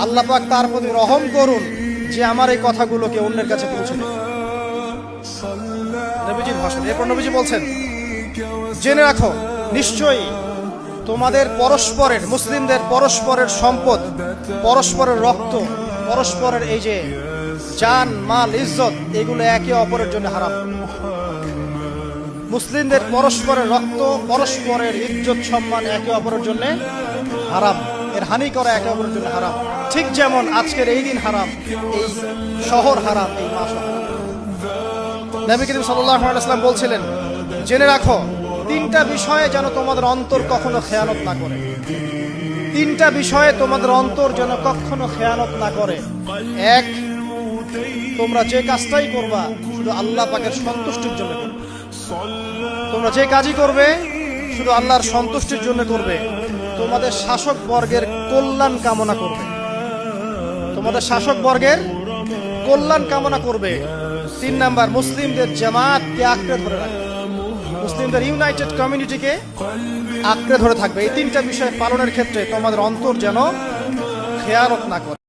আল্লাহ পাক তার প্রতি রহম করুন যে আমার এই কথাগুলোকে অন্যের কাছে পৌঁছে দেয়। নবীজির ভাষণ। এরপর নবীজি বলছেন, জেনে রাখো নিশ্চয়ই তোমাদের পরস্পরের, মুসলিমদের পরস্পরের সম্পদ, পরস্পরের রক্ত, পরস্পরের এই যে জান মাল ইজ্জত, এগুলো একে অপরের জন্য হারাম। মুসলিমদের পরস্পরের রক্ত, পরস্পরের ইজ্জত সম্মান একে অপরের জন্য হারাম, এর হানি করা একে অপরের জন্য হারাম। ঠিক যেমন আজকের এই দিন হারাম, এই শহর হারাম, এই মাস হারাম। নবী করিম সাল্লাল্লাহু আলাইহি ওয়াসাল্লাম বলছিলেন, জেনে রাখো তিনটা বিষয়ে যেন তোমাদের অন্তর কখনো খেয়ানত না করে। তিনটা বিষয়ে তোমাদের অন্তর যেন কখনো খেয়ানত না করে। এক, তোমরা যে কাজটাই করবা শুধু আল্লাহ পাকের সন্তুষ্টির জন্য করবে। তোমরা যে কাজই করবে শুধু আল্লাহর সন্তুষ্টির জন্য করবে। তোমাদের শাসক বর্গের কল্যাণ কামনা করবে। তোমাদের শাসক বর্গের কল্যাণ কামনা করবে। 3 নাম্বার, মুসলিমদের জামাতকে আঁকড়ে ধরে রাখবে। মুসলিমদের ইউনাইটেড কমিউনিটিকে আঁকড়ে ধরে থাকবে। এই তিনটা বিষয় পালনের ক্ষেত্রে তোমাদের অন্তর যেন খেয়ানত না করে।